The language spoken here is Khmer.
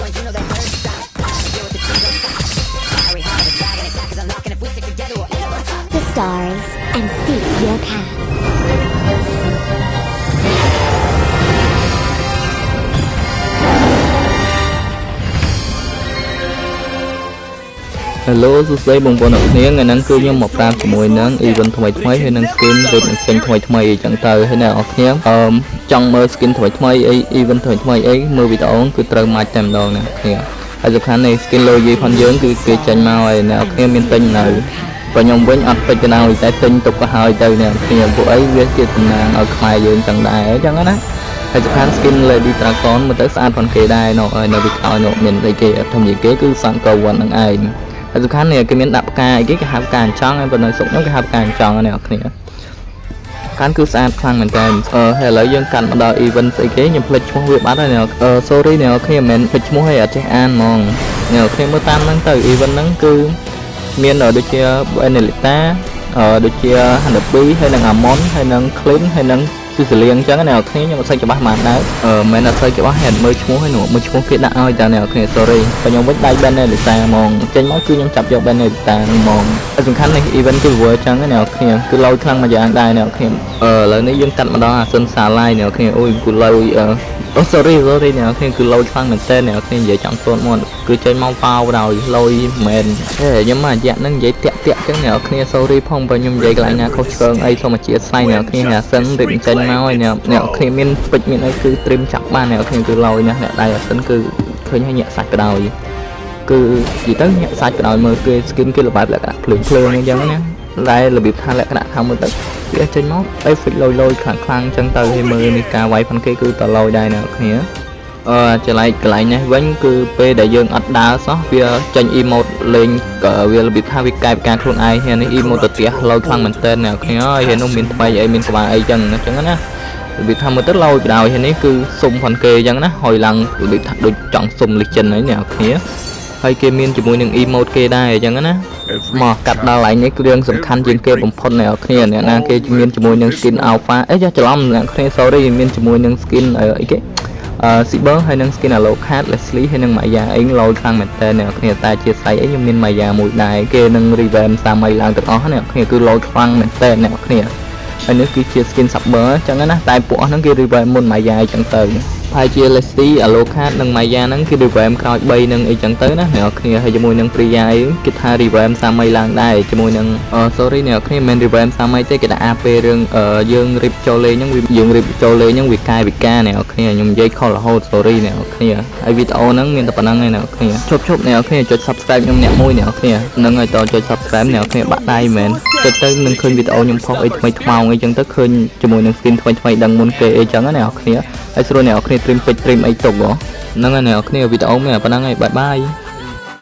the stars and seek your path. Hello សួស្តីបងប្អូនអ្នកនាងថ្ងៃហ្នឹងគឺខ្ញុំមកប្រាប់ជាមួយនឹង event ថ្មីៗហើយនឹង skin ឬ skin ថ្មីៗអីចឹងទៅហើយអ្នកនរគ្នាចង់មើល skin ថ្មីៗអី event ថ្មីៗអីមើលវីដេអូគឺត្រូវមកតែម្ដងអ្នកគ្នាហើយសំខាន់នៃ skin logo ផងយើងគឺគេចេញមកហើយអ្នកនរគ្នាមានទិញនៅបើខ្ញុំវិញអត់ពេចទៅដល់តែទិញទុកក៏ហើយទៅអ្នកនរគ្នាពួកអីវាជាតំណាងឲ្យខ្មែរយើងចឹងដែរអញ្ចឹងណាហើយសំខាន់ skin Lady Dragon មើលទៅស្អាតផងគេដែរនៅវីដេអូនោះមានអីគេធម្មតាគេគឺសង្កវ័ននឹងឯងសំខាន់នេះគេមានដាក់ផ្កាអីគេហៅផ្កាអញ្ចឹងហើយប៉ុន្តែសុកខ្ញុំគេហៅផ្កាអញ្ចឹងនេះអ្នកគ្នាកាន់គឺស្អាតខ្លាំងមែនតើហើយឥឡូវយើងកាន់មកដល់ event ស្អីគេខ្ញុំភ្លេចឈ្មោះវាបាត់ហើយអ្នកsorry អ្នកគ្នាមិនមែនភ្លេចឈ្មោះហើយអត់ចេះអានហ្មងអ្នកគ្នាមើលតាមហ្នឹងទៅ event ហ្នឹងគឺមានដូចជា Benelita ដូចជា Hanabi ហើយនឹង Amon ហើយនឹង Clean ហើយនឹងគឺសលៀងអញ្ចឹងអ្នកគ្នាខ្ញុំអត់សូវច្បាស់ប៉ុន្មានដែរមិនអត់សូវច្បាស់ហេតុមើលឈ្មោះហើយមើលឈ្មោះគេដាក់ឲ្យតែអ្នកគ្នា sorry តែខ្ញុំវិញដៃ Benelita ហ្មងចេញមកគឺខ្ញុំចាប់យក Benelita ហ្នឹងហ្មងហើយសំខាន់នេះ event គឺ world អញ្ចឹងអ្នកគ្នាគឺឡូយខ្លាំងមួយយ៉ាងដែរអ្នកគ្នាឥឡូវនេះយើងកាត់មកដល់អាសិនសាឡាយអ្នកគ្នាអូយគឺឡូយsorry អ្នកគ្នាគឺឡូយខ្លាំងមែនតើអ្នកគ្នានិយាយចង់ទន់មកគឺចេញមកប៉ោដោយឡូយមែនខ្ញុំមករយៈហ្នឹងនិយាយតាក់អញ្ចឹងអ្នកគ្នា sorry ផងបើខ្ញុំនិយាយកន្លែងណាខុសឆ្គងអីសូមអធិស្ឋានអ្នកគ្នាអាសិនរៀបចេញមកហើយអ្នកគ្នាមានពេជ្រមានអីគឺត្រៀមចាប់បានអ្នកគ្នាគឺឡយណាស់អ្នកដៃអាសិនគឺឃើញឲ្យញាក់សាច់ក៏ដោយគឺនិយាយទៅញាក់សាច់ក៏ដោយមើលគេ skin គេលបែបលក្ខណៈភ្លើងអញ្ចឹងណាតែរបៀបថាលក្ខណៈថាមើលទៅវាចេញមកទៅ fit លយខ្លាំងអញ្ចឹងទៅឲ្យមើលនេះការវាយផងគេគឺតលយដែរអ្នកគ្នាចម្លែកកន្លែងនេះវិញគឺពេលដែលយើងអត់ដើរសោះវាចេញ emote លេងវារបៀបថាវាកែបការខ្លួនឯងហ្នឹងនេះ emote ទៅផ្ទះលយខ្លាំងមែនតើអ្នកគ្នាហើយនោះមានថ្មីអីមានក្បាលអីចឹងណារបៀបថាមើលទៅឡយបដ ாய் ហើយនេះគឺសុំផងគេអញ្ចឹងណាហើយឡើងរបៀបថាដូចចង់សុំ legend ហើយអ្នកគ្នាហើយគេមានជាមួយនឹង emote គេដែរអញ្ចឹងណាមកកាត់ដល់កន្លែងនេះគឺរឿងសំខាន់ជាងគេបំផុតអ្នកគ្នាអ្នកណាគេមានជាមួយនឹង skin alpha អីច្រឡំអ្នកគ្នា sorry មានជាមួយនឹង skin អីគេCyber ហើយនឹង skin Alucard Leslie ហើយនឹង Maya អីឡយខ្លាំងមែនតើអ្នកគ្នាតែជាស្អីអីខ្ញុំមាន Maya មួយដែរគេនឹង revamp សាមីឡើងទាំងអស់អ្នកគ្នាគឺឡយខ្លាំងមែនតើអ្នកគ្នាហើយនេះគឺជា skin Saber អញ្ចឹងណាតែពួកហ្នឹងគេ revamp មុន Maya អញ្ចឹងទៅហើយជា Leslie Alucard និង Maya ហ្នឹងគេ revamp ក្រោយ3នឹងអីចឹងទៅណាអ្នកគ្នាហើយជាមួយនឹង Priya គេថា revamp សាមីឡើងដែរជាមួយនឹងsorry អ្នកគ្នាមិន revamp សាមីទេគេដាក់ AP រឿងយើង rip ចូលលេងហ្នឹងយើង rip ចូលលេងហ្នឹងវាកាយវិការអ្នកគ្នាខ្ញុំនិយាយខុសរហូត sorry អ្នកគ្នាហើយវីដេអូហ្នឹងមានតែប៉ុណ្្នឹងឯងអ្នកគ្នាជប់អ្នកគ្នាចុច subscribe ខ្ញុំអ្នកមួយអ្នកគ្នានឹងឲ្យតចុច subscribe អ្នកគ្នាបាក់ដៃមែនចុចទៅនឹងឃើញវីដេអូខ្ញុំផុសអីថ្មីថ្មោងអីចឹងទៅឃើញជាមួយនឹង skin ថ្មីដឹងមុនគេអីចឹងណាអ្នកគ្នាហើយស្រួលអ្នកគ្នាត្រៀមពេជ្រត្រៀមអីទុកហ្នឹងហើយអ្នកគ្នាវីដេអូមានប៉ុណ្្នឹងឯងបាយ